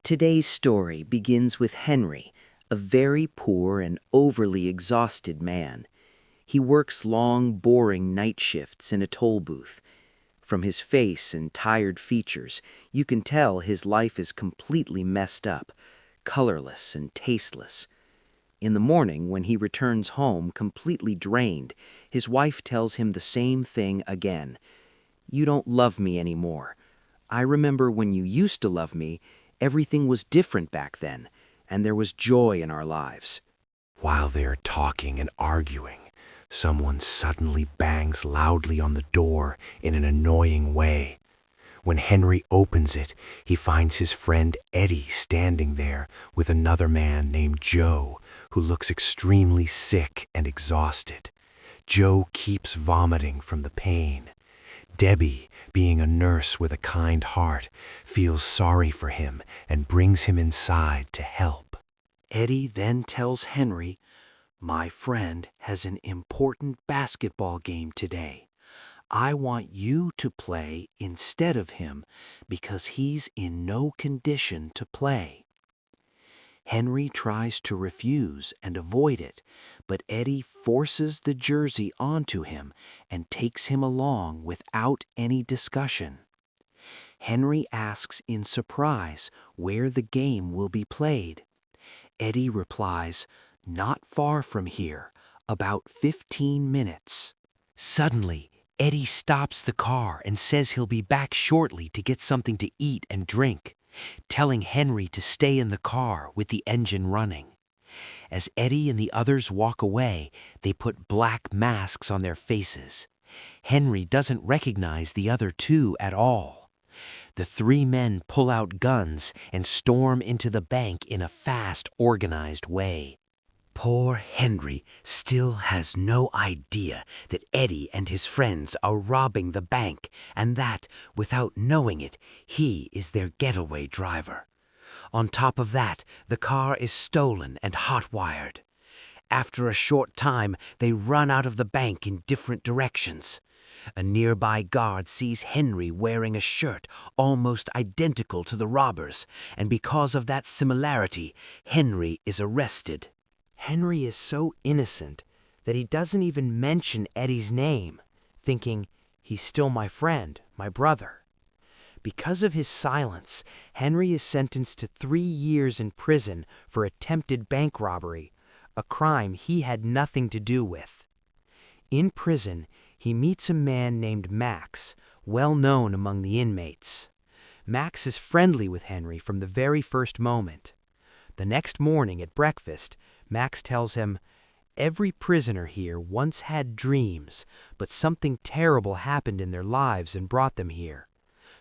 Today's story begins with Henry, a very poor and overly exhausted man. He works long, boring night shifts in a toll booth. From his face and tired features, you can tell his life is completely messed up, colorless and tasteless. In the morning, when he returns home completely drained, his wife tells him the same thing again. "You don't love me anymore. I remember when you used to love me. Everything was different back then, and there was joy in our lives." While they're talking and arguing, someone suddenly bangs loudly on the door in an annoying way. When Henry opens it, he finds his friend Eddie standing there with another man named Joe, who looks extremely sick and exhausted. Joe keeps vomiting from the pain. Debbie, being a nurse with a kind heart, feels sorry for him and brings him inside to help. Eddie then tells Henry, "My friend has an important basketball game today. I want you to play instead of him because he's in no condition to play." Henry tries to refuse and avoid it, but Eddie forces the jersey onto him and takes him along without any discussion. Henry asks in surprise where the game will be played. Eddie replies, "Not far from here, about 15 minutes. Suddenly, Eddie stops the car and says he'll be back shortly to get something to eat and drink, telling Henry to stay in the car with the engine running. As Eddie and the others walk away, they put black masks on their faces. Henry doesn't recognize the other two at all. The three men pull out guns and storm into the bank in a fast, organized way. Poor Henry still has no idea that Eddie and his friends are robbing the bank and that, without knowing it, he is their getaway driver. On top of that, the car is stolen and hot-wired. After a short time, they run out of the bank in different directions. A nearby guard sees Henry wearing a shirt almost identical to the robbers, and because of that similarity, Henry is arrested. Henry is so innocent that he doesn't even mention Eddie's name, thinking, "He's still my friend, my brother." Because of his silence, Henry is sentenced to 3 years in prison for attempted bank robbery, a crime he had nothing to do with. In prison, he meets a man named Max, well known among the inmates. Max is friendly with Henry from the very first moment. The next morning at breakfast, Max tells him, "Every prisoner here once had dreams, but something terrible happened in their lives and brought them here.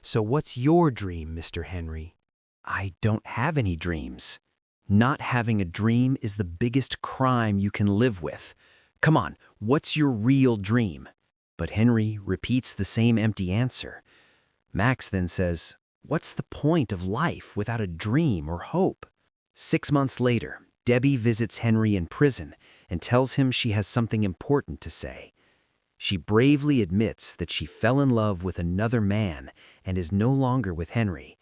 So what's your dream, Mr. Henry?" "I don't have any dreams. Not having a dream is the biggest crime you can live with. Come on, what's your real dream?" But Henry repeats the same empty answer. Max then says, "What's the point of life without a dream or hope?" 6 months later, Debbie visits Henry in prison and tells him she has something important to say. She bravely admits that she fell in love with another man and is no longer with Henry.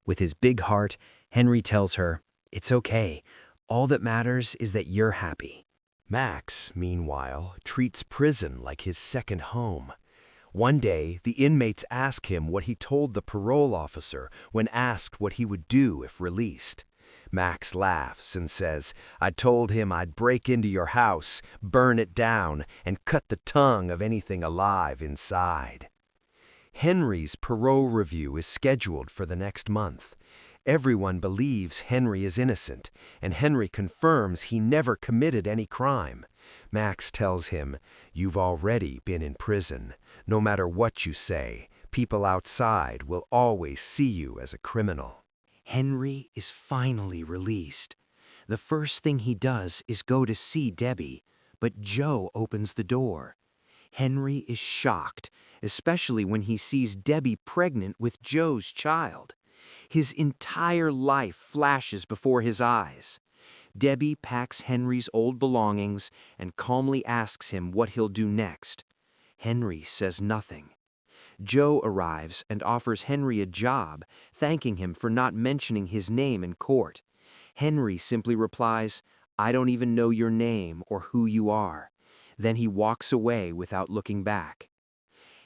With his big heart, Henry tells her, "It's okay. All that matters is that you're happy." Max, meanwhile, treats prison like his second home. One day, the inmates ask him what he told the parole officer when asked what he would do if released. Max laughs and says, "I told him I'd break into your house, burn it down, and cut the tongue of anything alive inside." Henry's parole review is scheduled for the next month. Everyone believes Henry is innocent, and Henry confirms he never committed any crime. Max tells him, "You've already been in prison. No matter what you say, people outside will always see you as a criminal." Henry is finally released. The first thing he does is go to see Debbie, but Joe opens the door. Henry is shocked, especially when he sees Debbie pregnant with Joe's child. His entire life flashes before his eyes. Debbie packs Henry's old belongings and calmly asks him what he'll do next. Henry says nothing. Joe arrives and offers Henry a job, thanking him for not mentioning his name in court. Henry simply replies, "I don't even know your name or who you are." Then he walks away without looking back.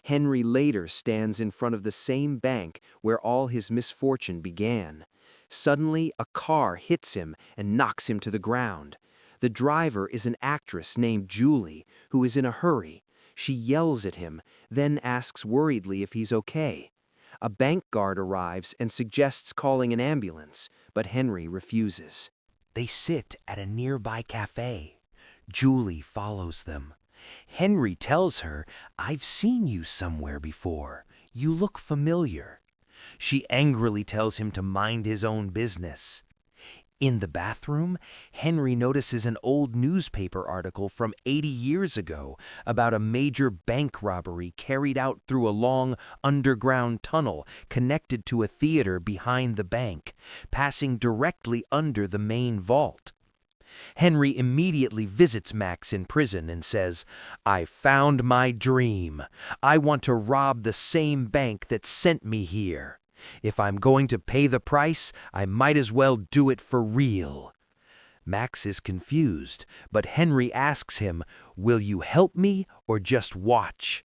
Henry later stands in front of the same bank where all his misfortune began. Suddenly, a car hits him and knocks him to the ground. The driver is an actress named Julie, who is in a hurry. She yells at him, then asks worriedly if he's okay. A bank guard arrives and suggests calling an ambulance, but Henry refuses. They sit at a nearby cafe. Julie follows them. Henry tells her, "I've seen you somewhere before. You look familiar." She angrily tells him to mind his own business. In the bathroom, Henry notices an old newspaper article from 80 years ago about a major bank robbery carried out through a long underground tunnel connected to a theater behind the bank, passing directly under the main vault. Henry immediately visits Max in prison and says, "I found my dream. I want to rob the same bank that sent me here. If I'm going to pay the price, I might as well do it for real." Max is confused, but Henry asks him, "Will you help me or just watch?"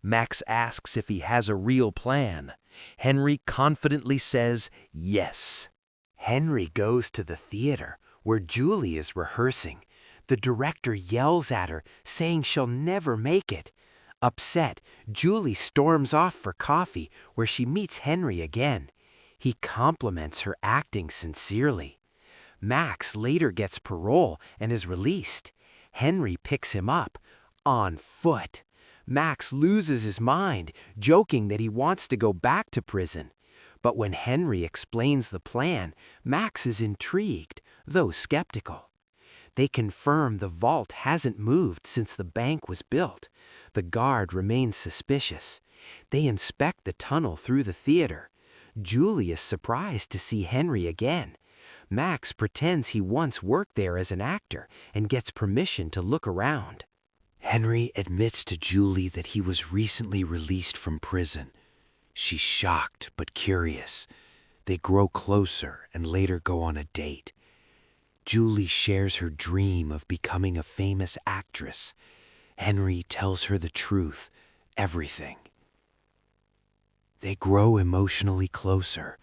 Max asks if he has a real plan. Henry confidently says yes. Henry goes to the theater where Julie is rehearsing. The director yells at her, saying she'll never make it. Upset, Julie storms off for coffee, where she meets Henry again. He compliments her acting sincerely. Max later gets parole and is released. Henry picks him up, on foot. Max loses his mind, joking that he wants to go back to prison. But when Henry explains the plan, Max is intrigued, though skeptical. They confirm the vault hasn't moved since the bank was built. The guard remains suspicious. They inspect the tunnel through the theater. Julie is surprised to see Henry again. Max pretends he once worked there as an actor and gets permission to look around. Henry admits to Julie that he was recently released from prison. She's shocked but curious. They grow closer and later go on a date. Julie shares her dream of becoming a famous actress. Henry tells her the truth, everything. They grow emotionally closer.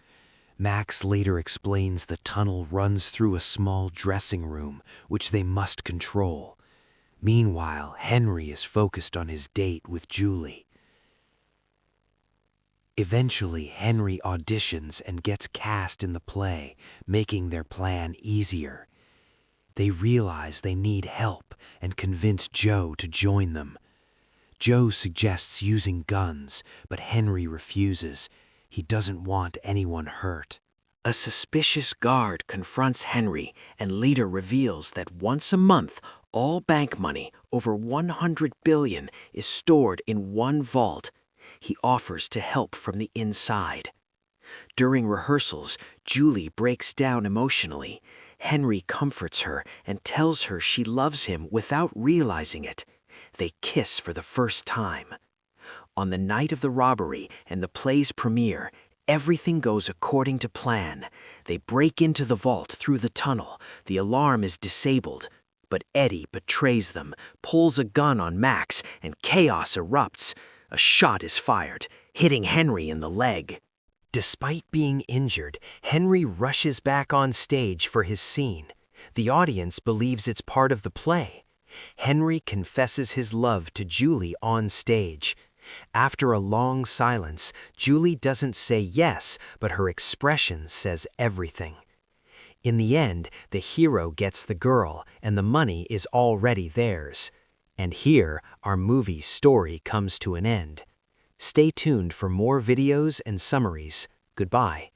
Max later explains the tunnel runs through a small dressing room, which they must control. Meanwhile, Henry is focused on his date with Julie. Eventually, Henry auditions and gets cast in the play, making their plan easier. They realize they need help and convince Joe to join them. Joe suggests using guns, but Henry refuses. He doesn't want anyone hurt. A suspicious guard confronts Henry and later reveals that once a month, all bank money, over $100 billion, is stored in one vault. He offers to help from the inside. During rehearsals, Julie breaks down emotionally. Henry comforts her and tells her she loves him without realizing it. They kiss for the first time. On the night of the robbery and the play's premiere, everything goes according to plan. They break into the vault through the tunnel. The alarm is disabled. But Eddie betrays them, pulls a gun on Max, and chaos erupts. A shot is fired, hitting Henry in the leg. Despite being injured, Henry rushes back on stage for his scene. The audience believes it's part of the play. Henry confesses his love to Julie on stage. After a long silence, Julie doesn't say yes, but her expression says everything. In the end, the hero gets the girl, and the money is already theirs. And here, our movie's story comes to an end. Stay tuned for more videos and summaries. Goodbye.